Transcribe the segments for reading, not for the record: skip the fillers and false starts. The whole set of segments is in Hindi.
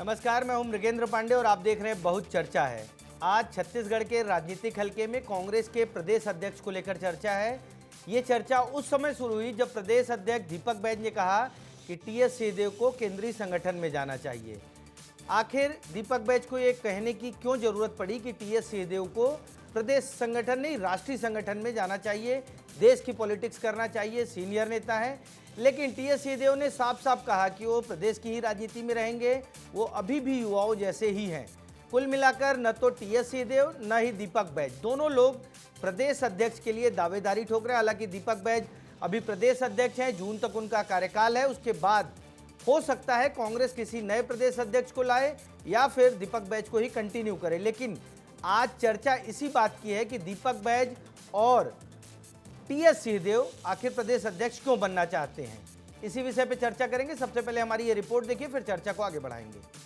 नमस्कार, मैं हूं मृगेंद्र पांडे और आप देख रहे हैं बहुत चर्चा है। आज छत्तीसगढ़ के राजनीतिक हलके में कांग्रेस के प्रदेश अध्यक्ष को लेकर चर्चा है। ये चर्चा उस समय शुरू हुई जब प्रदेश अध्यक्ष दीपक बैज ने कहा कि टीएस सिंहदेव को केंद्रीय संगठन में जाना चाहिए। आखिर दीपक बैज को ये कहने की क्यों जरूरत पड़ी कि टीएस सिंहदेव को प्रदेश संगठन नहीं राष्ट्रीय संगठन में जाना चाहिए, देश की पॉलिटिक्स करना चाहिए, सीनियर नेता है। लेकिन टीएस सिंहदेव ने साफ साफ कहा कि वो प्रदेश की ही राजनीति में रहेंगे, वो अभी भी युवाओं जैसे ही हैं। कुल मिलाकर न तो टीएस सिंहदेव न ही दीपक बैज, दोनों लोग प्रदेश अध्यक्ष के लिए दावेदारी ठोक रहे हैं। हालांकि दीपक बैज अभी प्रदेश अध्यक्ष हैं, जून तक उनका कार्यकाल है, उसके बाद हो सकता है कांग्रेस किसी नए प्रदेश अध्यक्ष को लाए या फिर दीपक बैज को ही कंटिन्यू करे। लेकिन आज चर्चा इसी बात की है कि दीपक बैज और टीएस सिंहदेव आखिर प्रदेश अध्यक्ष क्यों बनना चाहते हैं। इसी विषय पे चर्चा करेंगे। सबसे पहले हमारी ये रिपोर्ट देखिए, फिर चर्चा को आगे बढ़ाएंगे।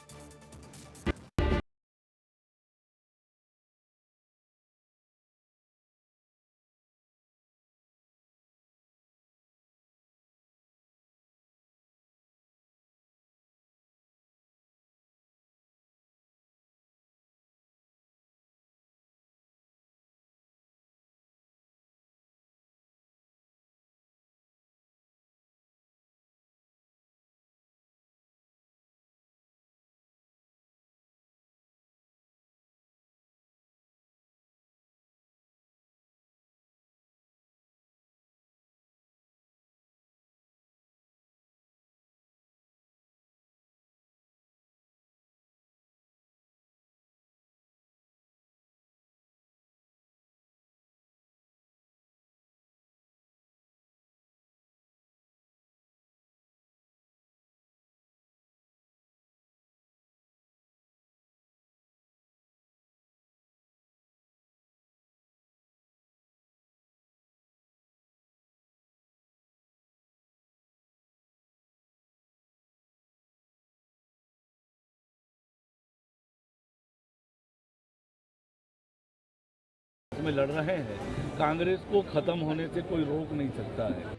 में लड़ रहे हैं, कांग्रेस को खत्म होने से कोई रोक नहीं सकता है।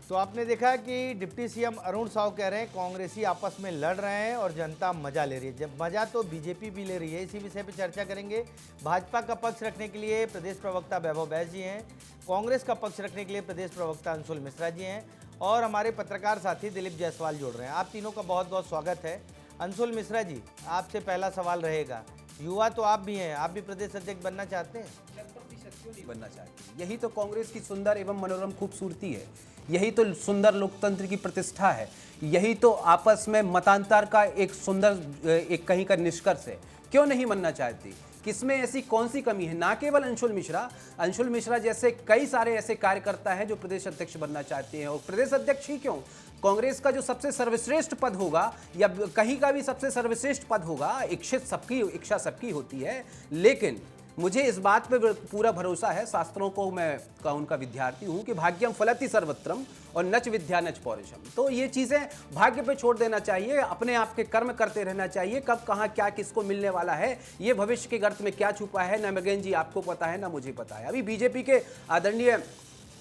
तो आपने देखा कि डिप्टी सीएम अरुण साव कह रहे हैं कांग्रेसी आपस में लड़ रहे हैं और जनता मजा ले रही है। जब मजा तो बीजेपी भी ले रही है। इसी विषय पर चर्चा करेंगे। भाजपा का पक्ष रखने के लिए प्रदेश प्रवक्ता वैभव बैस जी हैं, कांग्रेस का पक्ष रखने के लिए प्रदेश प्रवक्ता अंशुल मिश्रा जी हैं और हमारे पत्रकार साथी दिलीप जायसवाल जुड़ रहे हैं। आप तीनों का बहुत बहुत स्वागत है। अंशुल मिश्रा जी, आपसे पहला सवाल रहेगा, युवा तो आप भी हैं, आप भी प्रदेश अध्यक्ष बनना चाहते हैं? 100% क्यों नहीं बनना चाहते? यही तो कांग्रेस की सुंदर एवं मनोरम खूबसूरती है, यही तो सुंदर लोकतंत्र की प्रतिष्ठा है, यही तो आपस में मतांतर का एक सुंदर एक कहीं का निष्कर्ष है। क्यों नहीं बनना चाहती? किसमें ऐसी कौन सी कमी है? ना केवल अंशुल मिश्रा जैसे कई सारे ऐसे कार्यकर्ता हैं जो प्रदेश अध्यक्ष बनना चाहते हैं। और प्रदेश अध्यक्ष ही क्यों, कांग्रेस का जो सबसे सर्वश्रेष्ठ पद होगा या कहीं का भी सबसे सर्वश्रेष्ठ पद होगा, इच्छा सबकी होती है। लेकिन मुझे इस बात पे पूरा भरोसा है, शास्त्रों को मैं उनका विद्यार्थी हूं कि भाग्यम फलति सर्वत्रम और नच विद्या नच पौरुषम। तो ये चीजें भाग्य पे छोड़ देना चाहिए, अपने आप के कर्म करते रहना चाहिए। कब कहाँ क्या किसको मिलने वाला है, ये भविष्य के गर्त में क्या छुपा है, ना मृगेंद्र जी आपको पता है ना मुझे पता है। अभी बीजेपी के आदरणीय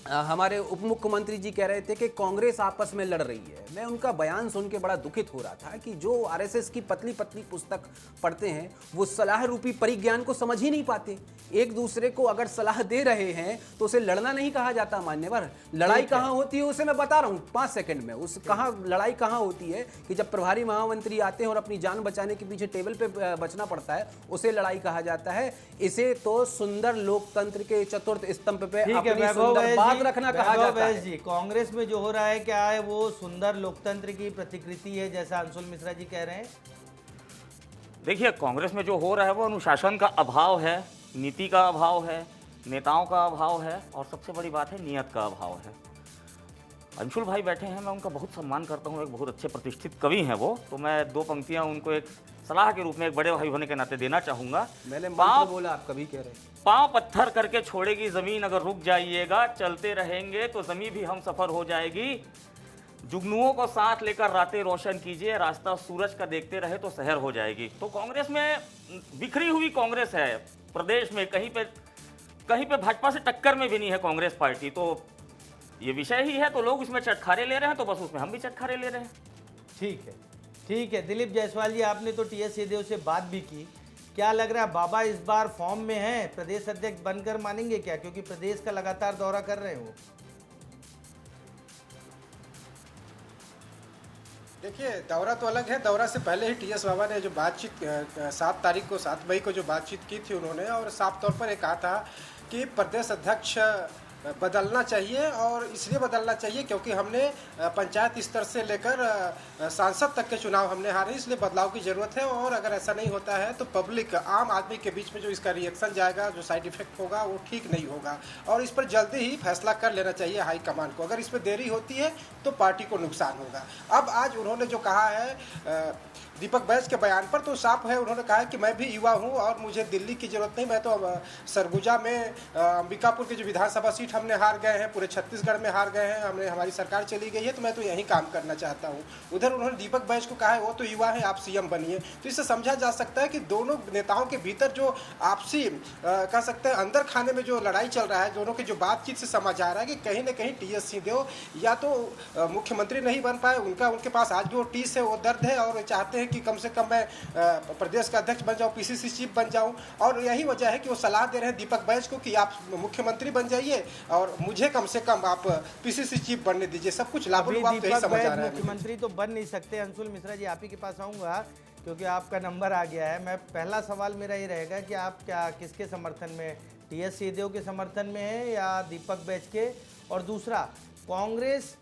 हमारे उप मुख्यमंत्री जी कह रहे थे कि कांग्रेस आपस में लड़ रही है। मैं उनका बयान सुन के बड़ा दुखित हो रहा था कि जो आरएसएस की पतली पतली पुस्तक पढ़ते हैं वो सलाह रूपी परिज्ञान को समझ ही नहीं पाते। एक दूसरे को अगर सलाह दे रहे हैं तो उसे लड़ना नहीं कहा जाता मान्यवर। लड़ाई कहाँ होती है उसे मैं बता रहा हूँ 5 सेकंड में। लड़ाई कहाँ होती है कि जब प्रभारी महामंत्री आते हैं और अपनी जान बचाने के पीछे टेबल पे बचना पड़ता है, उसे लड़ाई कहा जाता है। इसे तो सुंदर लोकतंत्र के चतुर्थ स्तंभ पे अपनी सुंदर बात रखना कहा जाता है। जी, कांग्रेस में जो हो रहा है क्या है वो सुंदर लोकतंत्र की प्रतिकृति है जैसा अंशुल मिश्रा जी कह रहे हैं? देखिए, कांग्रेस में जो हो रहा है वो अनुशासन का अभाव है, नीति का अभाव है, नेताओं का अभाव है और सबसे बड़ी बात है नियत का अभाव है। अंशुल भाई बैठे हैं, मैं उनका बहुत सम्मान करता हूँ, एक बहुत अच्छे प्रतिष्ठित कवि हैं वो, तो मैं 2 पंक्तियाँ उनको एक सलाह के रूप में एक बड़े भाई होने के नाते देना चाहूँगा। मैंने मंत्र बोला, आप कभी कह रहे हैं। पाँव पत्थर करके छोड़ेगी ज़मीन अगर रुक जाइएगा, चलते रहेंगे तो ज़मीन भी हम सफ़र हो जाएगी। जुगनुओं को साथ लेकर रातें रोशन कीजिए, रास्ता सूरज का देखते रहे तो शहर हो जाएगी। तो कांग्रेस में बिखरी हुई कांग्रेस है प्रदेश में, कहीं पे भाजपा से टक्कर में भी नहीं है कांग्रेस पार्टी। तो ये विषय ही है, तो लोग उसमें चटखारे ले रहे हैं, तो बस उसमें हम भी चटखारे ले रहे हैं। ठीक है दिलीप जायसवाल जी, आपने तो टीएस सिंहदेव से बात भी की, क्या लग रहा है बाबा इस बार फॉर्म में हैं, प्रदेश अध्यक्ष बनकर मानेंगे क्या, क्योंकि प्रदेश का लगातार दौरा कर रहे हैं वो? देखिए, दौरा तो अलग है। दौरा से पहले ही टीएस बाबा ने जो बातचीत 7 मई को जो बातचीत की थी उन्होंने, और साफ तौर पर ये कहा था कि प्रदेश अध्यक्ष बदलना चाहिए, और इसलिए बदलना चाहिए क्योंकि हमने पंचायत स्तर से लेकर सांसद तक के चुनाव हमने हारे, इसलिए बदलाव की ज़रूरत है। और अगर ऐसा नहीं होता है तो पब्लिक, आम आदमी के बीच में जो इसका रिएक्शन जाएगा, जो साइड इफेक्ट होगा, वो ठीक नहीं होगा, और इस पर जल्दी ही फैसला कर लेना चाहिए हाईकमान को। अगर इसमें देरी होती है तो पार्टी को नुकसान होगा। अब आज उन्होंने जो कहा है दीपक बैज के बयान पर, तो साफ है, उन्होंने कहा है कि मैं भी युवा हूं और मुझे दिल्ली की जरूरत नहीं, मैं तो सरगुजा में अंबिकापुर की जो विधानसभा सीट हमने हार गए हैं, पूरे छत्तीसगढ़ में हार गए हैं, हमारी सरकार चली गई है, तो मैं तो यहीं काम करना चाहता हूं। उधर उन्होंने दीपक बैज को कहा है वो तो युवा है, आप सीएम बनिए। तो इससे समझा जा सकता है कि दोनों नेताओं के भीतर जो आपसी कह सकते हैं अंदर खाने में जो लड़ाई चल रहा है, दोनों की जो बातचीत से समझ आ रहा है कि कहीं ना कहीं टीएस सिंहदेव या तो मुख्यमंत्री नहीं बन पाए, उनके पास आज भी वो टीस है, वो दर्द है, और चाहते हैं कि कम से कम मैं प्रदेश का अध्यक्ष बन जाऊं, पीसीसी चीफ बन जाऊं। और यही वजह है कि वो सलाह दे रहे हैं दीपक बैज को कि आप मुख्यमंत्री बन जाइए और मुझे कम से कम आप पीसीसी चीफ बनने दीजिए। सब कुछ लागू समझ आ रहा है। मुख्यमंत्री तो बन नहीं सकते। अंशुल मिश्रा जी, आप ही के पास आऊंगा क्योंकि आपका नंबर आ गया है। मैं पहला सवाल मेरा ये रहेगा कि आप क्या किसके समर्थन में, टीएस सिंहदेव के समर्थन में है या दीपक बैज के? और दूसरा, कांग्रेस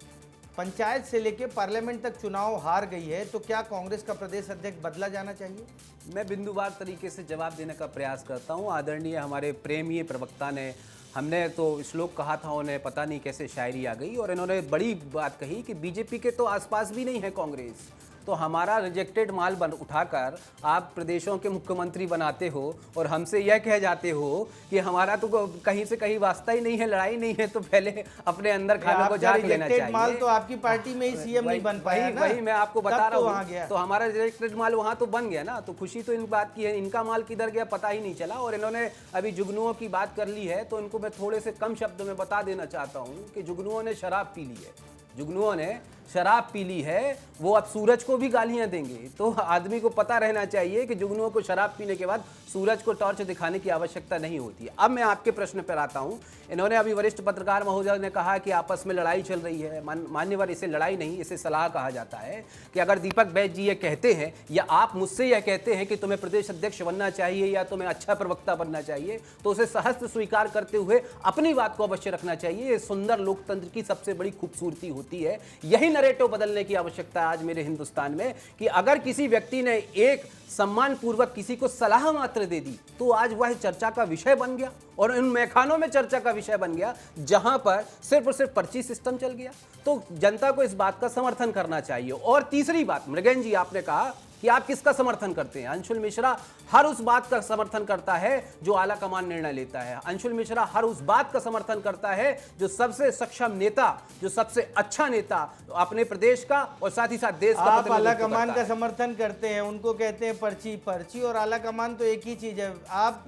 पंचायत से लेकर पार्लियामेंट तक चुनाव हार गई है, तो क्या कांग्रेस का प्रदेश अध्यक्ष बदला जाना चाहिए? मैं बिंदुवार तरीके से जवाब देने का प्रयास करता हूं। आदरणीय हमारे प्रेमीय प्रवक्ता ने, हमने तो श्लोक कहा था, उन्हें पता नहीं कैसे शायरी आ गई, और इन्होंने बड़ी बात कही कि बीजेपी के तो आसपास भी नहीं है कांग्रेस, तो हमारा रिजेक्टेड माल उठाकर आप प्रदेशों के मुख्यमंत्री बनाते हो और हमसे यह कह जाते हो कि हमारा तो कहीं से कहीं वास्ता ही नहीं है, लड़ाई नहीं है, तो पहले अपने अंदर खाने को झांक लेना चाहिए। माल तो आपकी पार्टी में ही सीएम नहीं बन पाया ना, वही मैं आपको बता रहा हूँ। तो हमारा रिजेक्टेड माल वहाँ तो बन गया ना, तो खुशी तो इन बात की है। इनका माल किधर गया पता ही नहीं चला, और इन्होंने अभी जुगनुओं की बात कर ली है, तो इनको मैं थोड़े से कम शब्दों में बता देना चाहता हूँ कि जुगनुओं ने शराब पी ली है, जुगनुओं ने शराब पी ली है, वो अब सूरज को भी गालियां देंगे। तो आदमी को पता रहना चाहिए कि जुगनुओं को शराब पीने के बाद सूरज को टॉर्च दिखाने की आवश्यकता नहीं होती। अब मैं आपके प्रश्न पर आता हूं। इन्होंने अभी वरिष्ठ पत्रकार महोदय ने कहा कि आपस में लड़ाई चल रही है। मान्यवर, इसे लड़ाई नहीं, इसे सलाह कहा जाता है कि अगर दीपक बैज जी ये कहते हैं या आप मुझसे यह कहते हैं कि तुम्हें प्रदेश अध्यक्ष बनना चाहिए या तुम्हें अच्छा प्रवक्ता बनना चाहिए, तो उसे सहस्त्र स्वीकार करते हुए अपनी बात को अवश्य रखना चाहिए। ये सुंदर लोकतंत्र की सबसे बड़ी खूबसूरती होती है। यही नरेटिव बदलने की आवश्यकता है आज मेरे हिंदुस्तान में, कि अगर किसी व्यक्ति ने एक सम्मान पूर्वक किसी को सलाह मात्र दे दी तो आज वह चर्चा का विषय बन गया, और इन मैखानों में चर्चा का विषय बन गया जहां पर सिर्फ और सिर्फ पर्ची सिस्टम चल गया। तो जनता को इस बात का समर्थन करना चाहिए। और तीसरी बात, मृगेन जी, आपने कहा कि आप किसका समर्थन करते हैं। अंशुल मिश्रा हर उस बात का समर्थन करता है जो आला कमान निर्णय लेता है। अंशुल मिश्रा हर उस बात का समर्थन करता है जो सबसे सक्षम नेता, जो सबसे अच्छा नेता अपने प्रदेश का और साथ ही साथ देश का। आप आला कमान का समर्थन करते हैं, उनको कहते हैं पर्ची। पर्ची और आला कमान तो एक ही चीज है। आप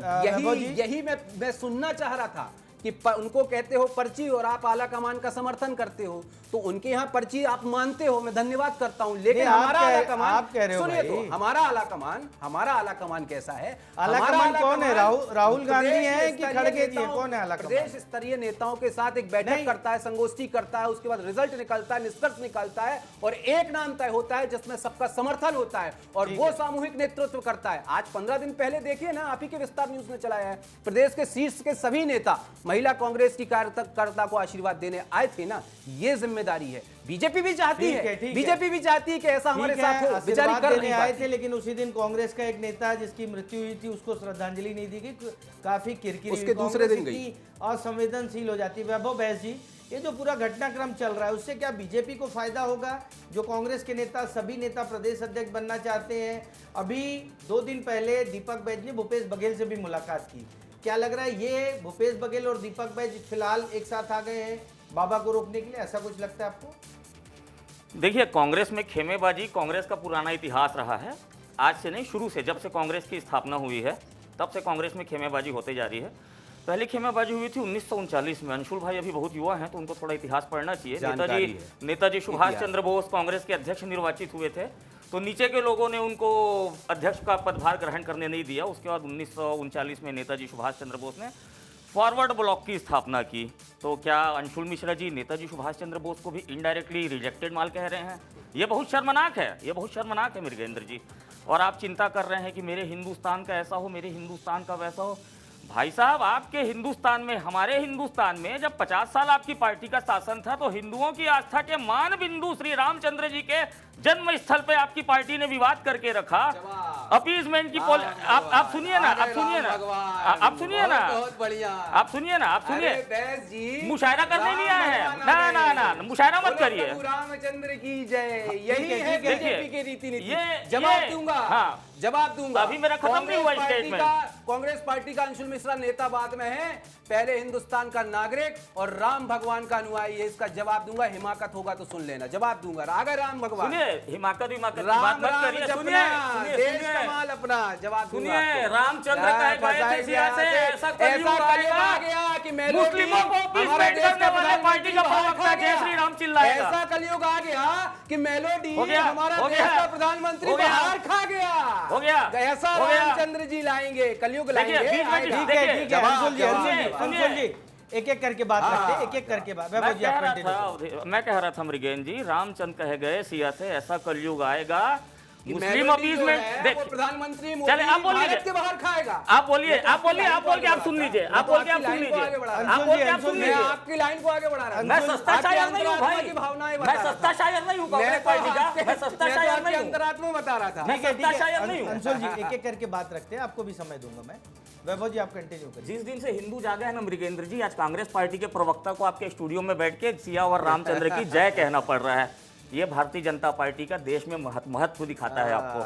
यही मैं सुनना चाह रहा था कि उनको कहते हो पर्ची और आप आला कमान का समर्थन करते हो, तो उनके यहाँ पर्ची आप मानते हो, मैं धन्यवाद करता हूं। लेकिन हमारा आला कमान, आप कह रहे हो सुनिए तो, हमारा आला कमान कैसा है? आला कमान कौन है? राहुल गांधी है कि खड़गे जी है? कौन है आला कमान? प्रदेश स्तरीय नेताओं के साथ एक बैठक करता है, संगोष्ठी करता है, उसके बाद रिजल्ट निकलता है, निष्कर्ष निकलता है, और एक नाम तय होता है जिसमें सबका समर्थन होता है, और वो सामूहिक नेतृत्व करता है। आज 15 दिन पहले देखिए ना, आप ही के विस्तार न्यूज ने चलाया है, प्रदेश के शीर्ष के सभी नेता महिला कांग्रेस की कार्यकर्ता को आशीर्वाद देने आए थे ना। ये जिम्मेदारी है। बीजेपी भी चाहती है, बीजेपी भी चाहती है कि ऐसा हमारे साथ हो। बेचारी कर नहीं आए थे, लेकिन उसी दिन कांग्रेस का एक नेता जिसकी मृत्यु हुई थी उसको श्रद्धांजलि नहीं दी गई, काफी किरकिरी, उसके दूसरे दिन गई, असंवेदनशील हो जाती है। वैभव बैस जी, ये जो पूरा घटनाक्रम चल रहा है उससे क्या बीजेपी को फायदा होगा? जो कांग्रेस के नेता, सभी नेता प्रदेश अध्यक्ष बनना चाहते हैं। अभी 2 दिन पहले दीपक बैज ने भूपेश बघेल से भी मुलाकात की। क्या लग रहा है ये भूपेश बघेल और दीपक बैज फिलहाल एक साथ आ गए हैं बाबा को रोकने के लिए? ऐसा कुछ लगता है आपको? देखिए, कांग्रेस में खेमेबाजी कांग्रेस का पुराना इतिहास रहा है। आज से नहीं, शुरू से, जब से कांग्रेस की स्थापना हुई है तब से कांग्रेस में खेमेबाजी होते जा रही है। पहली खेमेबाजी हुई थी 1939 में। अंशुल भाई अभी बहुत युवा हैं तो उनको थोड़ा इतिहास पढ़ना चाहिए। जानकारी है। नेताजी सुभाष चंद्र बोस कांग्रेस के अध्यक्ष निर्वाचित हुए थे, तो नीचे के लोगों ने उनको अध्यक्ष का पदभार ग्रहण करने नहीं दिया। उसके बाद 1939 में नेताजी सुभाष चंद्र बोस ने फॉरवर्ड ब्लॉक की स्थापना की। तो क्या अंशुल मिश्रा जी नेताजी सुभाष चंद्र बोस को भी इनडायरेक्टली रिजेक्टेड माल कह रहे हैं? ये बहुत शर्मनाक है, ये बहुत शर्मनाक है मृगेंद्र जी। और आप चिंता कर रहे हैं कि मेरे हिंदुस्तान का ऐसा हो, मेरे हिंदुस्तान का वैसा हो। भाई साहब, आपके हिंदुस्तान में, हमारे हिंदुस्तान में जब 50 साल आपकी पार्टी का शासन था तो हिंदुओं की आस्था के मान बिंदु श्री रामचंद्र जी के जन्म स्थल पे आपकी पार्टी ने विवाद करके रखा। अपीजमेंट की आप सुनिए ना, आप सुनिए ना, आप सुनिए ना, बहुत बढ़िया, आप सुनिए ना, आप सुनिए। बैस जी मुशायरा करने नहीं आए हैं, ना ना ना, मुशायरा मत करिए। रामचंद्र की जय, यही है देखिए, बीजेपी के रीति नीति। ये जवाब दूंगा, हाँ, जवाब दूंगा। अभी मेरा खत्म नहीं हुआ स्टेटमेंट। कांग्रेस पार्टी का अंशुल मिश्रा नेता बाद में है, पहले हिंदुस्तान का नागरिक और राम भगवान का अनुयायी है। इसका जवाब दूंगा, हिमाकत होगा तो सुन लेना, जवाब दूंगा। आगे राम भगवान, सुनिए, हिमाकत की बात राम मत राम करिए। जपना, सुनिए, देश सुनिए, कमाल अपना, जवाब दूंगा सुनिए, आपको। रामचंद्र का एक आयत है सिया से, ऐसा कलयुग आ गया कि मेलोडी मुस्लिमों को हमारे देश करने का वाले पार्टी का प्रवक्ता जय श्री राम चिल्लाएगा। ऐसा कलयुग आ गया कि मेलोडी हो गया, हमारा हो देश गया, का प्रधानमंत्री हो गया, बाहर खा गया। हो गया, ऐसा हो गया। रामचंद्र जी लाएंगे, कलयुग देखिए, लाएंगे, बीच में आएगा। ठीक है, ठीक है, जवाब, अंशुल जी, जवाब, अंशुल जी, एक एक करके बात रखते हैं, एक एक करके बात। वैभव जी, आप कंटिन्यू। मैं कह रहा था मृगेन जी, रामचंद्र कह गए सिया से ऐसा कलयुग आएगा, कि मुस्लिम मेलोडी जो अपीजमेंट है, देख। वो प्रधानमंत्री चले, आप मोदी बोल लीजिए। भारत के बाहर खाएगा। आप बोलिए, आप बोलिए, आप बोल के आप सुन लीजिए, आप बोल के आप सुन लीजिए, आप बोल के आप सुन मैं लीजिए। आपकी लाइन को आगे बढ़ा रहा हूं। मैं सस्ता आपकी शायर नहीं हूँ अंतरात्मा भाई, की भावनाएं मैं बता रहा सस्ता था। शायर नहीं हूँ मैं कांग्रेस तो पार्टी का, आपके- मैं सस्ता मैं तो शायर आपकी नहीं हूँ। अंतरात्मा बता रहा था। मैं ठीक है, सस्ता शायर नहीं हूँ। अंशुल जी, एक एक करके बात रखते हैं, आपको भी समय दूंगा मैं। वैभव जी, आप कंटिन्यू करिए। जिस दिन से हिंदू जागे है ना मृगेंद्र जी, आज कांग्रेस पार्टी के प्रवक्ता को आपके स्टूडियो में बैठ के सिया और रामचंद्र की जय कहना पड़ रहा है। ये भारतीय जनता पार्टी का देश में महत्व दिखाता है आपको।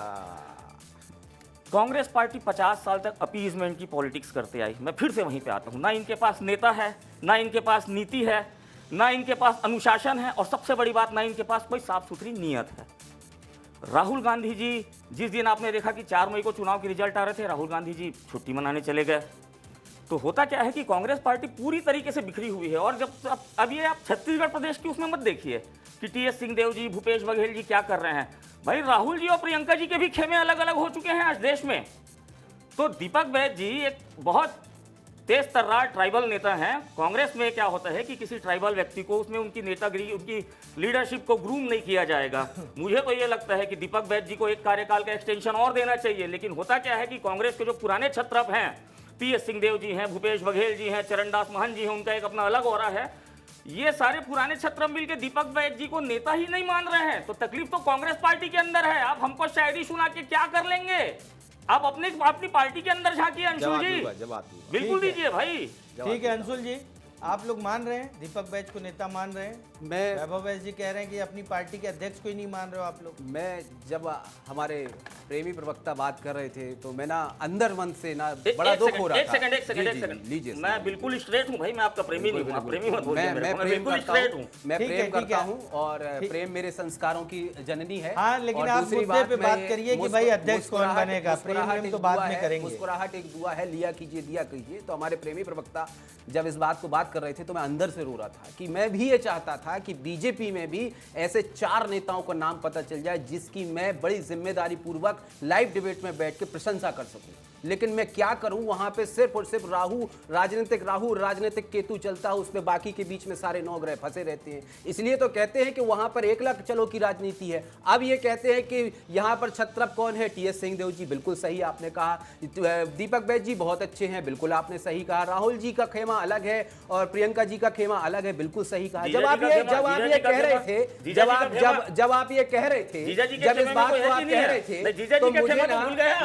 कांग्रेस पार्टी 50 साल तक अपीजमेंट की पॉलिटिक्स करते आई। मैं फिर से वहीं पे आता हूँ, ना इनके पास नेता है, ना इनके पास नीति है, ना इनके पास अनुशासन है, और सबसे बड़ी बात, ना इनके पास कोई साफ सुथरी नीयत है। राहुल गांधी जी, जिस दिन आपने देखा कि 4 मई को चुनाव के रिजल्ट आ रहे थे, राहुल गांधी जी छुट्टी मनाने चले गए। तो होता क्या है कि कांग्रेस पार्टी पूरी तरीके से बिखरी हुई है। और जब अब ये आप छत्तीसगढ़ प्रदेश की उसमें मत देखिए कि टी.एस. सिंहदेव जी, भूपेश बघेल जी क्या कर रहे हैं। भाई, राहुल जी और प्रियंका जी के भी खेमे अलग अलग हो चुके हैं आज देश में। तो दीपक बैज जी एक बहुत तेज तर्रार ट्राइबल नेता हैं। कांग्रेस में क्या होता है कि किसी ट्राइबल व्यक्ति को उसमें उनकी नेतागिरी, उनकी लीडरशिप को ग्रूम नहीं किया जाएगा। मुझे तो ये लगता है कि दीपक बैज जी को एक कार्यकाल का एक्सटेंशन और देना चाहिए। लेकिन होता क्या है कि कांग्रेस के जो पुराने छत्रप हैं, टी.एस. सिंहदेव जी हैं, भूपेश बघेल जी हैं, चरणदास महंत जी हैं, उनका एक अपना अलग ऑरा है। ये सारे पुराने छत्रप मिल के दीपक बैज जी को नेता ही नहीं मान रहे हैं। तो तकलीफ तो कांग्रेस पार्टी के अंदर है। आप हमको शायरी सुना के क्या कर लेंगे? आप अपनी पार्टी के अंदर झांकिए अंशुल जी, बिल्कुल दीजिए भाई। ठीक है अंशुल जी, आप लोग मान रहे हैं दीपक बैज को नेता मान रहे हैं? मैं वैभव बैज जी कह रहे हैं कि अपनी पार्टी के अध्यक्ष को ही नहीं मान रहे हो आप लोग। मैं जब हमारे प्रेमी प्रवक्ता बात कर रहे थे तो मैं ना अंदर मन से ना बड़ा दुख हो रहा था। एक सेकंड, लीजिए, मैं बिल्कुल स्ट्रेट हूँ भाई, मैं आपका प्रेमी नहीं हूँ, आप प्रेमी मत बोलिए मेरे को, मैं बिल्कुल स्ट्रेट हूँ। मैं ठीक है, प्रेम ठीक करता है। हूँ और प्रेम मेरे संस्कारों की जननी है। हाँ, लेकिन और आप दूसरी मुद्दे पे मैं बात ये करिए कि भाई अध्यक्ष कौन मुस्कुराहट- बनेगा। प्रेम मुस्कुराहट वेम एक तो बाद दुआ में है, करेंगे। मुस्कुराहट एक दुआ है, लिया कीजिए दिया कीजिए। तो हमारे प्रेमी प्रवक्ता जब इस बात को बात कर रहे थे तो मैं अंदर से रो रहा था कि मैं भी ये चाहता था कि बीजेपी में भी ऐसे 4 नेताओं का नाम पता चल जाए जिसकी मैं बड़ी जिम्मेदारी पूर्वक लाइव डिबेट में बैठ के प्रशंसा कर सकूं। लेकिन मैं क्या करूं, वहां पे सिर्फ और सिर्फ राजनीतिक केतु चलता है, उसमें बाकी के बीच में सारे 9 ग्रह फंसे रहते हैं। इसलिए तो कहते हैं कि वहां पर 1 लाख चलो की राजनीति है। अब ये कहते हैं कि यहां पर छत्रप कौन है? टी.एस. सिंहदेव जी, बिल्कुल सही आपने कहा। दीपक बैज जी बहुत अच्छे हैं, बिल्कुल आपने सही कहा। राहुल जी का खेमा अलग है और प्रियंका जी का खेमा अलग है, बिल्कुल सही कहा। जब आप ये कह रहे थे, जब आप ये कह रहे थे, जब इस बात को आप कह रहे थे, तो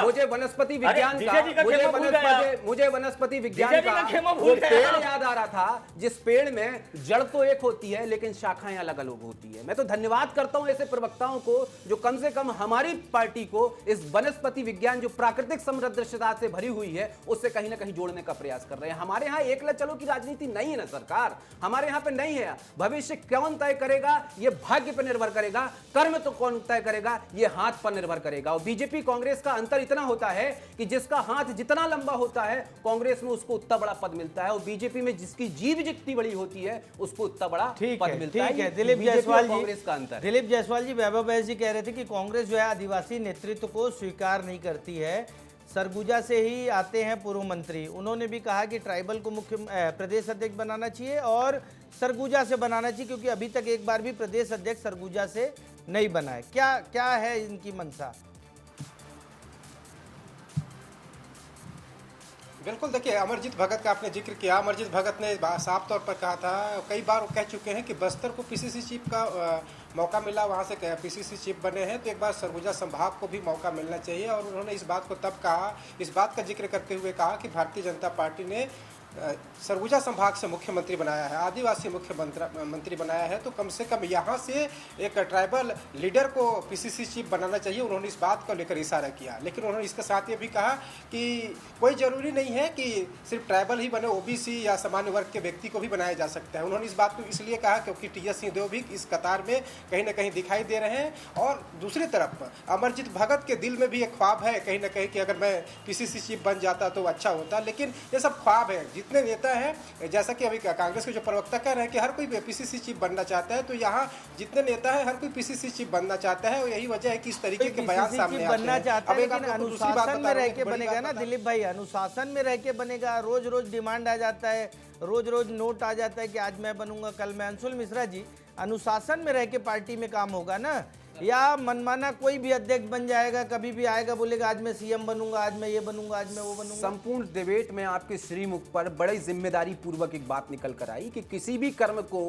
मुझे वनस्पति विज्ञान मुझे वनस्पति विज्ञान का वो पेड़ याद आ रहा था, जिस पेड़ में जड़ तो एक होती है लेकिन शाखाएं अलग अलग होती है। मैं तो धन्यवाद करता हूं ऐसे प्रवक्ताओं को जो कम से कम हमारी पार्टी को इस वनस्पति विज्ञान जो प्राकृतिक समृद्धता से भरी हुई है उससे कहीं ना कहीं जोड़ने का प्रयास कर रहे हैं। हमारे यहाँ 1 लाख चलो की राजनीति नहीं नहीं है ना सरकार, हमारे यहाँ पे नहीं है। भविष्य कौन तय करेगा ये भाग्य पर निर्भर करेगा, कर्म तो कौन तय करेगा ये हाथ पर निर्भर करेगा। और बीजेपी कांग्रेस का अंतर इतना होता है कि जिसका हाथ जितना लंबा होता है कांग्रेस में उसको उतना बड़ा पद मिलता है, और बीजेपी में जिसकी जीभ जितनी बड़ी होती है उसको उतना बड़ा पद मिलता है। ठीक है दिलीप जायसवाल जी, कांग्रेस का अंतर। दिलीप जायसवाल जी, वैभव बैस जी कह रहे थे कि कांग्रेस जो है आदिवासी नेतृत्व को स्वीकार नहीं करती है, सरगुजा से ही आते हैं पूर्व मंत्री। उन्होंने भी कहा कि ट्राइबल को मुख्य प्रदेश अध्यक्ष बनाना चाहिए और सरगुजा से बनाना चाहिए, क्योंकि अभी तक एक बार भी प्रदेश अध्यक्ष सरगुजा से नहीं बना है। क्या है इनकी मंशा? बिल्कुल, देखिए अमरजीत भगत का आपने जिक्र किया। अमरजीत भगत ने साफ तौर पर कहा था, कई बार वो कह चुके हैं कि बस्तर को पीसीसी चीफ का मौका मिला, वहाँ से पीसीसी चीफ बने हैं, तो एक बार सरगुजा संभाग को भी मौका मिलना चाहिए। और उन्होंने इस बात को तब कहा, इस बात का जिक्र करते हुए कहा कि भारतीय जनता पार्टी ने सरगुजा संभाग से मुख्यमंत्री बनाया है, आदिवासी मुख्यमंत्री बनाया है, तो कम से कम यहाँ से एक ट्राइबल लीडर को पीसीसी चीफ बनाना चाहिए। उन्होंने इस बात को लेकर इशारा किया, लेकिन उन्होंने इसके साथ ये भी कहा कि कोई ज़रूरी नहीं है कि सिर्फ ट्राइबल ही बने, ओबीसी या सामान्य वर्ग के व्यक्ति को भी बनाया जा सकता है। उन्होंने इस बात को इसलिए कहा क्योंकि टीएस सिंहदेव भी इस कतार में कहीं ना कहीं दिखाई दे रहे हैं। और दूसरी तरफ अमरजीत भगत के दिल में भी एक ख्वाब है कहीं ना कहीं कि अगर मैं पीसीसी चीफ बन जाता तो अच्छा होता, लेकिन ये सब ख्वाब है। जितने नेता हैं, जैसा कि अभी कांग्रेस के जो प्रवक्ता कह रहे हैं कि हर कोई पीसीसी चीफ बनना चाहता है, तो यहाँ जितने नेता हैं हर कोई पीसीसी चीफ बनना चाहता है, और यही वजह है कि इस तरीके के बयान सामने आते बनना चाहता है। लेकिन अनुशासन में रह के बनेगा ना दिलीप भाई, अनुशासन में रह के बनेगा। रोज रोज डिमांड आ जाता है, रोज रोज नोट आ जाता है कि आज मैं बनूंगा कल मैं। अंशुल मिश्रा जी, अनुशासन में रह के पार्टी में काम होगा ना, या मनमाना कोई भी अध्यक्ष बन जाएगा, कभी भी आएगा बोलेगा आज मैं सीएम बनूंगा, आज मैं ये बनूंगा, आज मैं वो बनूंगा। संपूर्ण डिबेट में आपके श्रीमुख पर बड़ी जिम्मेदारी पूर्वक एक बात निकल कर आई कि किसी भी कर्म को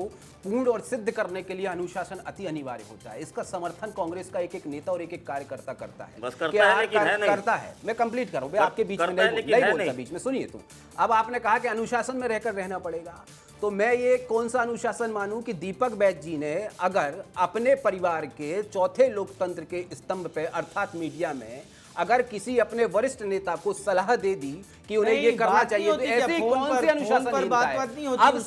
पूर्ण और सिद्ध करने के लिए अनुशासन अति अनिवार्य होता है। इसका समर्थन कांग्रेस का एक एक नेता और एक एक कार्यकर्ता करता है। बस करता है, लेकिन है नहीं। करता है। मैं कंप्लीट करूं, आपके बीच में नहीं बोलता बीच में, सुनिए। तो अब आपने कहा कि अनुशासन में रहकर रहना पड़ेगा, तो मैं ये कौन सा अनुशासन मानूं कि दीपक बैज जी ने अगर अपने परिवार के चौथे लोकतंत्र के स्तंभ पे अर्थात मीडिया में अगर किसी अपने वरिष्ठ नेता को सलाह दे दी कि उन्हें ये करना चाहिए, तो ऐसी कौन सी अनुशासन अब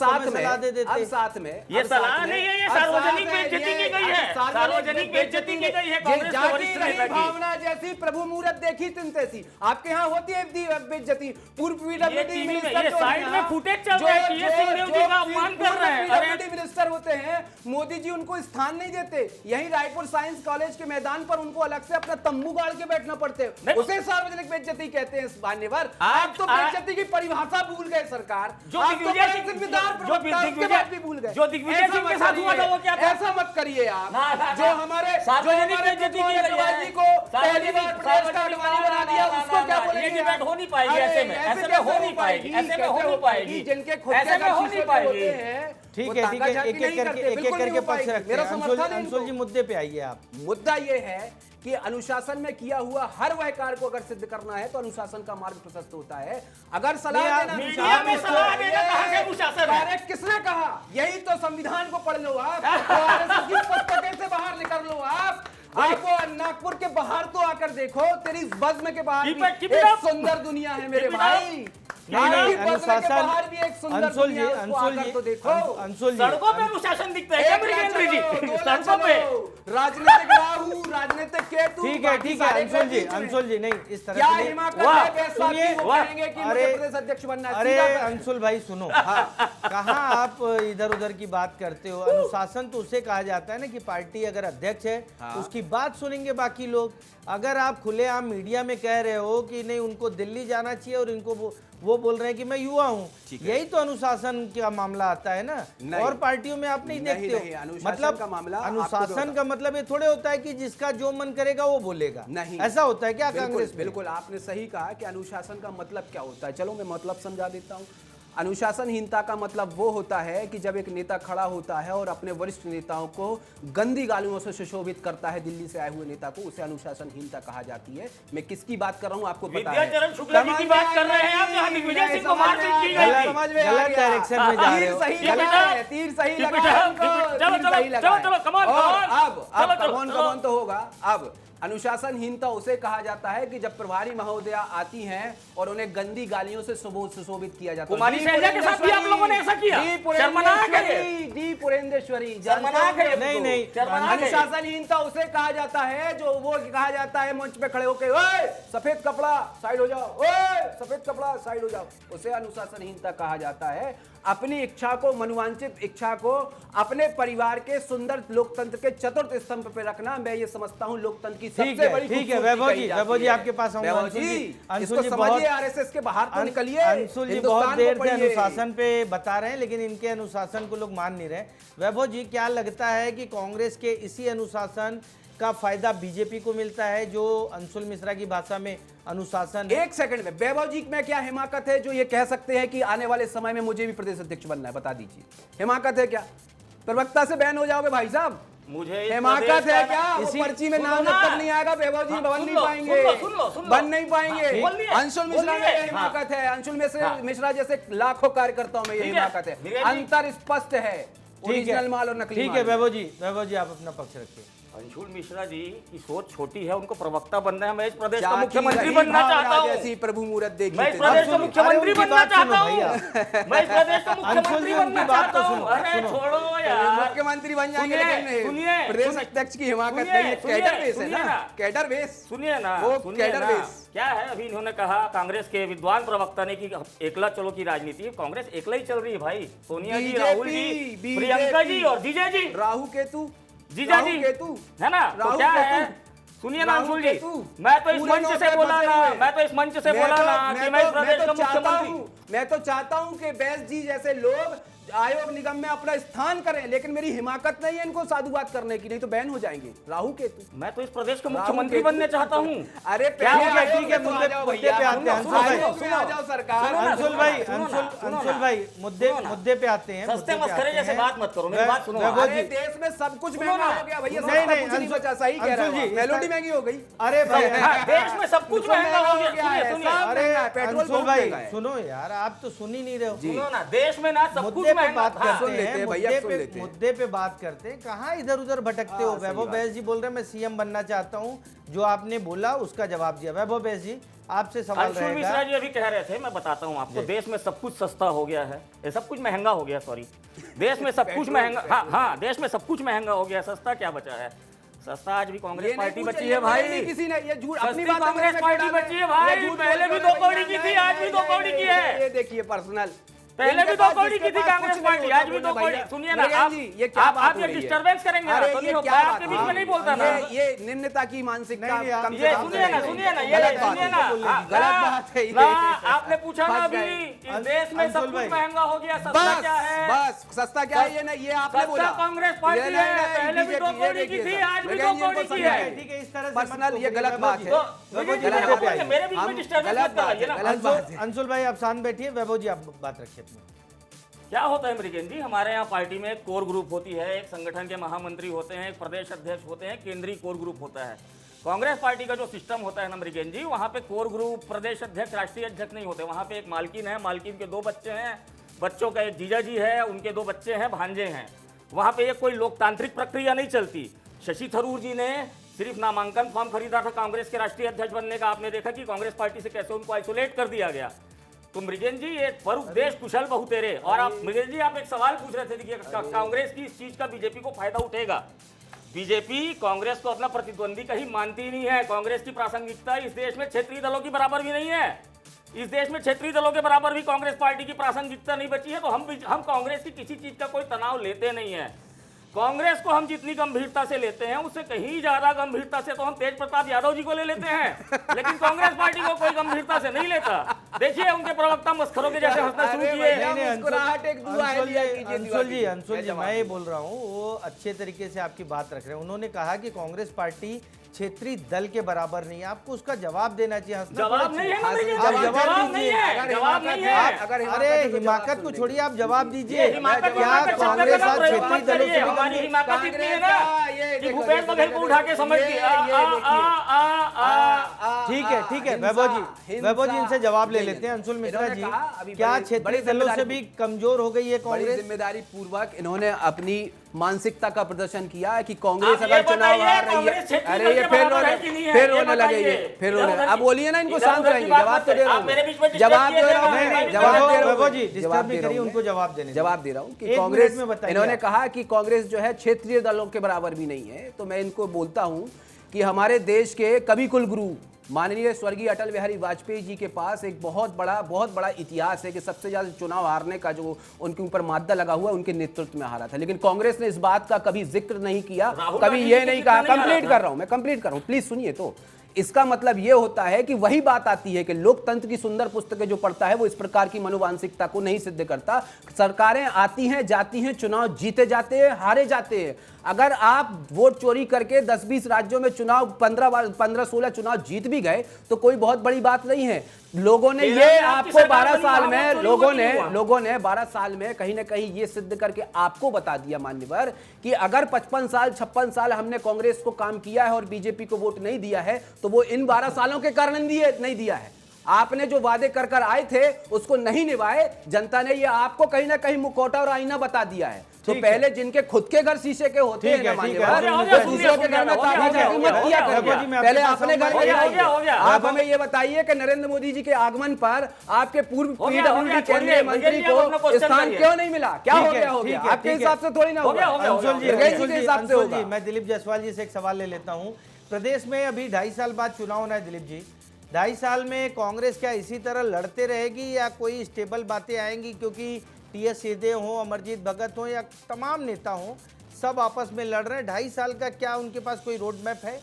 साथ में ये सलाह नहीं है, ये सार्वजनिक बेइज्जती की गई है, सार्वजनिक बेइज्जती की गई है कांग्रेस के वरिष्ठ नेता की। भावना जैसी प्रभु मुहूर्त देखी तिन तैसी आपके यहाँ होती है बेइज्जती। पूर्व पीडब्ल्यूडी मिनिस्टर साइड में फुटेज चल रहा है, ये सिंहदेव जी का अपमान कर रहे हैं। पीडब्ल्यूडी मिनिस्टर होते हैं, मोदी जी उनको स्थान नहीं देते। यही रायपुर साइंस कॉलेज के मैदान पर उनको अलग से अपना तंबू गाड़ के बैठना पड़ता है, उसे सार्वजनिक बेइज्जती कहते हैं। मान्यवर, आप तो बेइज्जती की परिभाषा भूल गए सरकार, जो दिग्विजय सिंह भूल गए। जो दिग्विजय सिंह के साथ हुआ था वो क्या था? ऐसा मत करिए आप। जो हमारे को पहली बार प्रदेश का अडवाणी बना दिया, उसको क्या बोलेंगे? ये डिबेट हो नहीं पाएगी ऐसे में, ऐसे में हो नहीं पाएगी, ऐसे में हो नहीं पाएगी, जिनके खुद ऐसे में हो नहीं पाएगी। ठीक है, एक एक करके पक्ष रखते हैं। अंशुल जी मुद्दे पे आइए आप। मुद्दा ये है कि अनुशासन में किया हुआ हर वह कार्य को अगर सिद्ध करना है तो अनुशासन का मार्ग प्रशस्त होता है। अगर सलाह देना, मीडिया में सलाह देना कहां से अनुशासन है? किसने कहा? यही तो संविधान को पढ़ लो आप, पुस्तकें से बाहर निकल लो आप नागपुर के बाहर तो आकर देखो, तेरी बज़्म के बाहर एक सुंदर दुनिया है मेरे भाई। अनुशासन, अंशुल जी, अंशुल जी, सड़कों पे अनुशासन दिखता है क्या ब्रिगेंद्री जी? सड़कों पे राजनीतिक राहु, राजनीतिक केतु। ठीक है अंशुल जी नहीं इस तरह से अरे अंशुल भाई सुनो, कहाँ आप इधर उधर की बात करते हो? अनुशासन तो उसे कहा जाता है ना कि पार्टी अगर अध्यक्ष है उसकी बात सुनेंगे बाकी लोग। अगर आप खुलेआम मीडिया में कह रहे हो कि नहीं उनको दिल्ली जाना चाहिए और इनको वो बोल रहे हैं कि मैं युवा हूँ, यही तो अनुशासन का मामला आता है ना। और पार्टियों में आप नहीं देखते हो, मतलब अनुशासन का मतलब ये थोड़े होता है कि जिसका जो मन करेगा वो बोलेगा, नहीं ऐसा होता है क्या कांग्रेस? बिल्कुल आपने सही कहा कि अनुशासन का मतलब क्या होता है। चलो मैं मतलब समझा देता हूँ। अनुशासनहीनता का मतलब वो होता है कि जब एक नेता खड़ा होता है और अपने वरिष्ठ नेताओं को गंदी गालियों से सुशोभित करता है, दिल्ली से आए हुए नेता को, उसे अनुशासनहीनता कहा जाती है। मैं किसकी बात कर रहा हूं आपको पता है? विद्याचरण शुक्ला जी की बात कर रहे हैं आप, जहां दिग्विजय सिंह को मारपीट की गई थी। गलत डायरेक्शन में जा रहे हो। तीर सही लगा। चलो कमान अब कौन तो होगा। अब अनुशासनहीनता उसे कहा जाता है कि जब प्रभारी महोदया आती हैं और उन्हें गंदी गालियों से सुशोभित किया जाता है। कुमारी शैलजा के साथ भी आप लोगों ने ऐसा किया। शर्मनाक है ये। डी पुरेंद्रेश्वरी शर्मनाक है ये। नहीं, नहीं। शर्मनाक है। अनुशासनहीनता उसे कहा जाता है जो वो कहा जाता है मंच पे खड़े होकर, ओए सफेद कपड़ा साइड हो जाओ, ओए सफेद कपड़ा साइड हो जाओ, उसे अनुशासनहीनता कहा जाता है। अपनी इच्छा को, मनोवांछित इच्छा को अपने परिवार के सुंदर लोकतंत्र के चतुर्थ स्तंभ पे रखना, मैं ये समझता हूँ लोकतंत्र की सबसे बड़ी ठीक है खूबसूरती वैभव कही जी, जाती वैभव जी है। आपके पास आऊंगा। वैभव अंशुल जी, जी, इसको अंशुल जी समझिए, बहुत आरएसएस के बाहर तो निकलिए। अंशुल जी हिंदुस्तान बहुत को देर से पढ़िए। अनुशासन पे बता रहे हैं, लेकिन इनके अनुशासन को लोग मान नहीं रहे। वैभव जी, क्या लगता है कि कांग्रेस के इसी अनुशासन का फायदा बीजेपी को मिलता है, जो अंशुल मिश्रा की भाषा में अनुशासन है? एक सेकंड में वैभव जी में क्या हिमाकत है जो ये कह सकते हैं कि आने वाले समय में मुझे भी प्रदेश अध्यक्ष बनना है? बता दीजिए, हिमाकत है क्या? प्रवक्ता से बैन हो जाओगे भाई साहब? मुझे इस हिमाकत प्रदेश है का- क्या? वो इसी- पर्ची में सुनो नाम ना। जब तक नहीं आएगा वैभव जी हाँ, बन सुन नहीं लो, पाएंगे, सुन लो। बन नहीं पाएंगे। हाँ, बोलिए, अंशुल मिश्रा में बोलिए। ये हिमाकत है, अंशुल मिश्रा जैसे लाखों कार्यकर्ताओं में ये ठीक है, हिमाकत है। धीरज जी। अंतर स्पष्ट है ओरिजिनल माल और नकली ठीक है माल। वैभव जी आप अपना पक्ष रखिए। अंशुल मिश्रा जी की सोच छोटी है, उनको प्रवक्ता बनना है। मैं इस प्रदेश का जाकी मुख्यमंत्री रही बनना भावना चाहता हूँ। जैसी प्रभु मूरत देखी मैं इस थी। प्रदेश का अंशुल- मुख्यमंत्री अरे उनकी बनना बात सुनो चाहता भैया। हूँ। मैं इस प्रदेश का मुख्यमंत्री अंशुल जी, बनना उनकी बात चाहता तो हूँ। सुनो, अरे सुनो। छोड़ो यार, मुख्यमंत्री बन जाएंगे सुनिए, लेकिन सुनिए, प्रदेश सुनिए, अध्यक्ष की हिमाकत सुनिए, नहीं है। सुनिए, कैडर बेस है सुनिए ना, ना। Cadre base. सुनिए ना, वो सुनिए कैडर ना। बेस। क्या है, अभी इन्होंने कहा कांग्रेस के विद्वान प्रवक्ता ने कि एकला चलो की राजनीति, कांग्रेस एकला ही चल रही है भाई। सोनिया जी, राहुल जी, बीजेपी, प्रियंका जी और जीजा जी, राहु केतु, जीजा राहु जी, केतु, है ना? तो राहुल क्या केतु। है, सुनिए ना राहुल अंशुल जी, केतु। मैं तो इस पूरे मंच नौ से पे बोला फंसे ना, हुए। मैं तो इस मंच से बोला ना कि मैं इस प्रदेश का मुख्यमंत्री। मैं तो चाहता हूं कि बैस जी जैसे लोग आयोग निगम में अपना स्थान करें, लेकिन मेरी हिमाकत नहीं है इनको साधुवाद करने की, नहीं तो बैन हो जाएंगे। राहु केतु, मैं तो इस प्रदेश का राहुल मुख्यमंत्री केतु। बनना चाहता हूँ। अरे क्या पहले हो गया? आयोग ठीक है, में तो मुद्दे आ जाओ पे भैया। आते हैं, अंशुल भाई। आयोग में आ जाओ सरकार। सुनो ना, अंशुल भाई, सुनो ना, सुनो अंशुल ना। भाई, मुद्दे पे आते हैं। सस्ते मुद्दे पे मस्खरे आते जैसे हैं। बात मत करो, मेरी बात सुनो। वैभव अरे जी, देश में सब कुछ सुनो महंगा ना। हो गया भैया, नहीं, सस्ता नहीं, कुछ नहीं अंशुल- बचा। सही कह रहा अंशुल है, जी, मेलोडी इस- महंगी हो गई। अरे भाई हाँ, देश में सब कुछ महंगा हो गया। सुनिए, सुनिए। अरे पेट्रोल अंशुल बहुत भाई महंगा है। सुनो यार, आप तो सुन ही नहीं रहे हो। सुनो ना, देश में ना सब कुछ मुद्दे पे महंगा। बात हाँ, सुन करते लेते हैं, हैं भैया, सुन लेते हैं। मुद्दे पे बात करते हैं। कहाँ इधर उधर भटकते हो? हाँ, सही वैभव बात। बैस जी बोल रहे हैं मैं सीएम बनना चाहता हूँ, जो आपने बोला उसका जवाब दिया। वैभव बैस जी, आपसे सवाल अंशुल मिश्रा रहेगा। जी अभी कह रहे थे, मैं बताता हूँ आपको, देश में सब कुछ सस्ता हो गया है, ये सब कुछ महंगा हो गया, सॉरी, देश में सब कुछ महंगा, हाँ हाँ, देश में सब कुछ महंगा हो गया, सस्ता क्या बचा है? सस्ता आज भी कांग्रेस पार्टी बची है भाई। किसी ने ये झूठ अपनी सस्ती बात कांग्रेस पार्टी बची है भाई। पहले भी 2 कौड़ी की थी, आज भी 2 कौड़ी की है। ये देखिए पर्सनल, पहले भी 2 कौड़ी की थी कांग्रेस पार्टी, आज भी 2 कौड़ी। सुनिए ना, आप ये डिस्टर्बेंस करेंगे ना, तो नहीं होगा। आपके बीच में नहीं बोलता ना। ये निम्नता की मानसिकता नहीं, आप- कम से ये कम सुनिए ना, करें। सुनिए ना, ये गलत बात सुनिए है। ना, हाँ, गलत बात है ये। ना, आपने पूछा ना फंस अभी, गए। इस देश में सब अंशुल कुछ भाई। महंगा हो गया, सस्ता बस क्या है? बस सस्ता क्या है? ये नहीं, ये आपने सस्ता बोला। कांग्रेस पार्टी ये नहीं, है, नहीं, पहले भी 2 बीजेपी, ये कौड़ी की देखिए थी, सब। आज भी लेकिन 2 इनको कौड़ी की समझाइए। है। ठीक है, इस तरह से पर्सनल मत ये बोलिए, गलत वैभव बात जी। है। तो वैभव जी, गलत मुद्दे पे बात है। आइए। मेरे बीच में हम- डिस्टर्बेंस गलत मत बात कराइए है, ना। गलत बात है। अंशुल भाई आप शांत बैठिए, वैभव जी आप बात रखिए अपनी। क्या होता है मृगेन जी, हमारे यहाँ पार्टी में एक कोर ग्रुप होती है, एक संगठन के महामंत्री होते हैं, एक प्रदेश अध्यक्ष होते हैं, केंद्रीय कोर ग्रुप होता है। कांग्रेस पार्टी का जो सिस्टम होता है ना मृगेन जी, वहाँ पे कोर ग्रुप, प्रदेश अध्यक्ष, राष्ट्रीय अध्यक्ष नहीं होते। वहाँ पे एक मालकिन है, मालकिन के 2 बच्चे हैं, बच्चों का एक जीजा जी है, उनके 2 बच्चे हैं, भांजे हैं। वहाँ पे एक कोई लोकतांत्रिक प्रक्रिया नहीं चलती। शशि थरूर जी ने सिर्फ नामांकन फॉर्म खरीदा था कांग्रेस के राष्ट्रीय अध्यक्ष बनने का। आपने देखा कि कांग्रेस पार्टी से कैसे उनको आइसोलेट कर दिया गया। तो मृगेन जी, ये पर उपदेश कुशल बहुतेरे। और आप मृगेन जी, आप एक सवाल पूछ रहे थे कि कांग्रेस की इस चीज का बीजेपी को फायदा उठेगा। बीजेपी कांग्रेस को अपना प्रतिद्वंदी कहीं मानती नहीं है। कांग्रेस की प्रासंगिकता इस देश में क्षेत्रीय दलों की बराबर भी नहीं है। इस देश में क्षेत्रीय दलों के बराबर भी कांग्रेस पार्टी की प्रासंगिकता नहीं बची है। तो हम कांग्रेस की किसी चीज का कोई तनाव लेते नहीं है। कांग्रेस को हम जितनी गंभीरता से लेते हैं, उससे कहीं ज्यादा गंभीरता से तो हम तेज प्रताप यादव जी को ले लेते हैं, लेकिन कांग्रेस पार्टी को कोई गंभीरता से नहीं लेता। देखिए उनके प्रवक्ता मस्खरों के जैसे हंसना शुरू किए। नहीं, नहीं, मुस्कुराहट एक दुआ है, लिया कीजिए अंशुल जी, मैं ये बोल रहा हूँ, वो अच्छे तरीके से आपकी बात रख रहे हैं। उन्होंने कहा कि कांग्रेस पार्टी क्षेत्रीय दल के बराबर नहीं है। आपको उसका जवाब देना चाहिए। हंसना जवाब थोड़ा नहीं है ना, चाहिए। जवाब आप जवाब नहीं दीजिए। है, जवाब नहीं है। अगर अरे हिमाकत को छोड़िए, आप जवाब दीजिए। हिमाकत क्या हिमाकत शब्द कांग्रेस का आज प्रयोग क्षेत्रीय मत दलों करिए। से भी हमारी गंभीर- हिमाकत इतनी है ना ये कि देखो, भूपेश देखो, बघेल को उठा के समझ ये दिए। ठीक है, ठीक है वैभव जी, वैभव जी इनसे जवाब ले लेते हैं। अंशुल मिश्रा इन्होंने जी, कहा, अभी क्या बड़ी- क्षेत्रीय बड़ी दलों से जिम्मेदारी- भी कमजोर हो गई है बड़ी कांग्रेस? जिम्मेदारी पूर्वक इन्होंने अपनी मानसिकता का प्रदर्शन किया है कि कांग्रेस आप अगर ये चुनाव बताइए, हार रही कांग्रेस है। क्षेत्रीय अरे दल ये के फिर बराबर रोने है कि नहीं है? फिर ये रोने लगे, बताइए। ये फिर इधर रोने। उधर अब की- बोलिए ना, इनको इधर शांत उधर की रहेंगे, बात जवाब तो मत दे रहा आप हूँ मेरे मैं। बीच में जवाब दे रहा हूँ, नहीं, नहीं, नहीं, जवाब दे रहा वैभव हूँ, जी, disturb जवाब नहीं दे रहा करिए, हूँ उनको जवाब देने दीजिए। जवाब दे रहा हूँ कि एक कांग्रेस, मिनट में बताइए इन्होंने आप। कहा कि कांग्रेस जो है क्षेत्रीय दलों के बराबर भी नहीं है। तो मैं इनको बोलता हूँ कि हमारे देश के कवि कुल गुरु माननीय स्वर्गीय अटल बिहारी वाजपेयी जी के पास एक बहुत बड़ा इतिहास है कि सबसे ज्यादा चुनाव हारने का जो उनके ऊपर मादा लगा हुआ उनके नेतृत्व में हारा था। लेकिन कांग्रेस ने इस बात का कभी जिक्र नहीं किया, राहुल कभी गांधी ये जी नहीं कितना कहा। नहीं हारा कंप्लीट था? कर रहा हूं मैं, कंप्लीट कर रहा हूं, प्लीज सुनिए। तो इसका मतलब यह होता है कि वही बात आती है कि लोकतंत्र की सुंदर पुस्तकें जो पढ़ता है वो इस प्रकार की मनोवांशिकता को नहीं सिद्ध करता। सरकारें आती हैं, जाती हैं, चुनाव जीते जाते हैं, हारे जाते हैं। अगर आप वोट चोरी करके 10-20 राज्यों में चुनाव 15-16 चुनाव जीत भी गए तो कोई बहुत बड़ी बात नहीं है। लोगों ने ये आपको 12 साल में लोगों ने 12 साल में कहीं ना कहीं ये सिद्ध करके आपको बता दिया मान्यवर कि अगर 55 साल 56 साल हमने कांग्रेस को काम किया है और बीजेपी को वोट नहीं दिया है तो वो इन 12 सालों के कारण नहीं दिया है। आपने जो वादे कर आए थे उसको नहीं निभाए। जनता ने ये आपको कहीं ना कहीं मुखौटा और आईना बता दिया है। तो पहले जिनके खुद के घर शीशे के होते हैं ना मान्यवर, वो दूसरों के घर में ताला झांकी मत किया करिए। पहले अपने घर में जाइए। आप हमें ये बताइए कि नरेंद्र मोदी जी के आगमन पर आपके पूर्व पीडब्ल्यूडी केंद्रीय मंत्री को स्थान क्यों नहीं मिला? क्या हो गया? आपके हिसाब से थोड़ी ना होगा, अंशुल जी, के हिसाब से होगा। मैं दिलीप जायसवाल जी से एक सवाल ले लेता हूं। प्रदेश में अभी 2.5 साल बाद चुनाव होना है दिलीप जी। 2.5 साल में कांग्रेस क्या इसी तरह लड़ते रहेगी या कोई स्टेबल बातें आएंगी? क्योंकि टीएस सिंहदेव हो, अमरजीत भगत हो या तमाम नेता हो, सब आपस में लड़ रहे हैं। 2.5 साल का क्या उनके पास कोई रोड मैप है?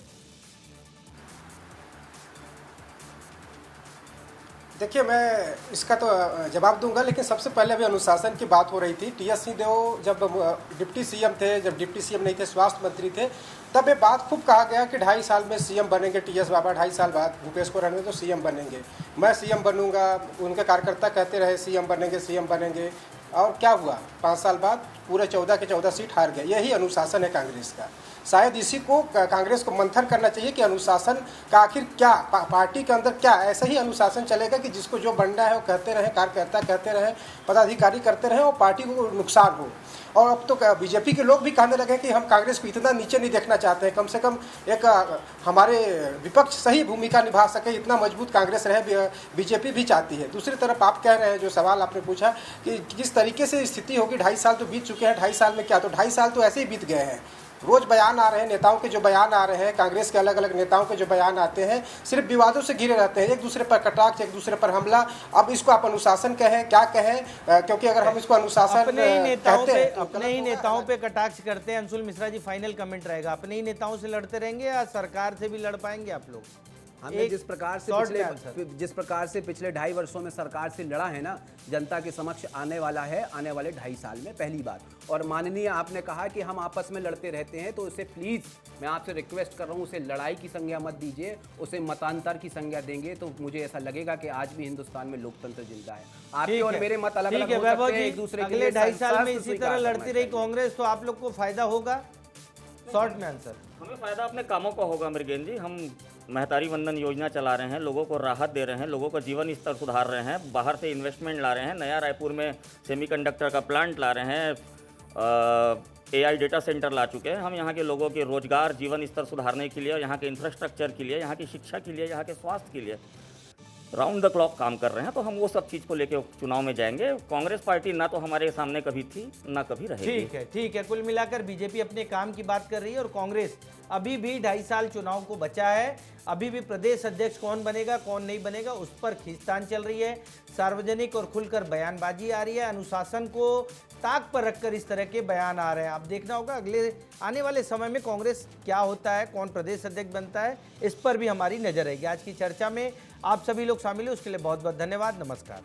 देखिए, मैं इसका तो जवाब दूंगा, लेकिन सबसे पहले अभी अनुशासन की बात हो रही थी। टीएस सिंहदेव जब डिप्टी सीएम थे, जब डिप्टी सीएम नहीं थे, स्वास्थ्य मंत्री थे, तब ये बात खूब कहा गया कि 2.5 साल में सीएम बनेंगे टीएस बाबा, 2.5 साल बाद भूपेश को रहने तो सीएम बनेंगे, मैं सीएम बनूंगा। उनके कार्यकर्ता कहते रहे सीएम बनेंगे। और क्या हुआ? 5 साल बाद पूरे 14 के 14 सीट हार गए। यही अनुशासन है कांग्रेस का। शायद इसी को कांग्रेस को मंथन करना चाहिए कि अनुशासन का आखिर क्या, पार्टी के अंदर क्या ऐसा ही अनुशासन चलेगा कि जिसको जो बनना है वो कहते रहें, कार्यकर्ता कहते रहें, पदाधिकारी करते रहें और पार्टी को नुकसान हो। और अब तो बीजेपी के लोग भी कहने लगे कि हम कांग्रेस को इतना नीचे नहीं देखना चाहते हैं, कम से कम एक हमारे विपक्ष सही भूमिका निभा सके, इतना मजबूत कांग्रेस रहे, बीजेपी भी चाहती है। दूसरी तरफ आप कह रहे हैं, जो सवाल आपने पूछा कि किस तरीके से स्थिति होगी, 2.5 साल तो बीत चुके हैं, 2.5 साल में क्या? तो 2.5 साल तो ऐसे ही बीत गए हैं। रोज बयान आ रहे हैं, नेताओं के जो बयान आ रहे हैं, कांग्रेस के अलग अलग नेताओं के जो बयान आते हैं, सिर्फ विवादों से घिरे रहते हैं, एक दूसरे पर कटाक्ष, एक दूसरे पर हमला। अब इसको आप अनुशासन कहें, क्या कहें, क्योंकि अगर हम इसको अनुशासन अपने ही नेताओं पे तो कटाक्ष करते हैं। अंशुल मिश्रा जी, फाइनल कमेंट रहेगा। अपने ही नेताओं से लड़ते रहेंगे या सरकार से भी लड़ पाएंगे आप लोग? हमने जिस प्रकार से पिछले 2.5 वर्षों में सरकार से लड़ा है ना, जनता के समक्ष आने वाले 2.5 साल में पहली बात। और माननीय आपने कहा कि हम आपस में लड़ते रहते हैं, तो उसे प्लीज मैं आपसे रिक्वेस्ट कर रहा हूं, उसे लड़ाई की संज्ञा मत दीजिए, उसे मतांतर की संज्ञा देंगे तो मुझे ऐसा लगेगा कि आज भी हिंदुस्तान में लोकतंत्र जिंदा है। आपके और मेरे मत अलग अलग हो सकते हैं, एक दूसरे के लिए। अगले 2.5 साल में इसी तरह लड़ती रही कांग्रेस तो आप लोग को फायदा होगा? शॉर्ट में आंसर। हमें फायदा अपने कामों का होगा मृगेन जी। हम महतारी वंदन योजना चला रहे हैं, लोगों को राहत दे रहे हैं, लोगों का जीवन स्तर सुधार रहे हैं, बाहर से इन्वेस्टमेंट ला रहे हैं, नया रायपुर में सेमीकंडक्टर का प्लांट ला रहे हैं, AI डेटा सेंटर ला चुके हैं। हम यहाँ के लोगों के रोजगार, जीवन स्तर सुधारने के लिए, यहाँ के इंफ्रास्ट्रक्चर के लिए, यहाँ की शिक्षा के लिए, यहाँ के स्वास्थ्य के लिए राउंड द क्लॉक काम कर रहे हैं। तो हम वो सब चीज़ को लेकर चुनाव में जाएंगे। कांग्रेस पार्टी ना तो हमारे सामने कभी थी ना कभी रहेगी। ठीक है। कुल मिलाकर बीजेपी अपने काम की बात कर रही है और कांग्रेस अभी भी 2.5 साल चुनाव को बचा है। अभी भी प्रदेश अध्यक्ष कौन बनेगा कौन नहीं बनेगा उस पर खींचतान चल रही है। सार्वजनिक और खुलकर बयानबाजी आ रही है। अनुशासन को ताक पर रखकर इस तरह के बयान आ रहे हैं। आप देखना होगा अगले आने वाले समय में कांग्रेस क्या होता है, कौन प्रदेश अध्यक्ष बनता है, इस पर भी हमारी नजर रहेगी। आज की चर्चा में आप सभी लोग शामिल हुए उसके लिए बहुत बहुत धन्यवाद। नमस्कार।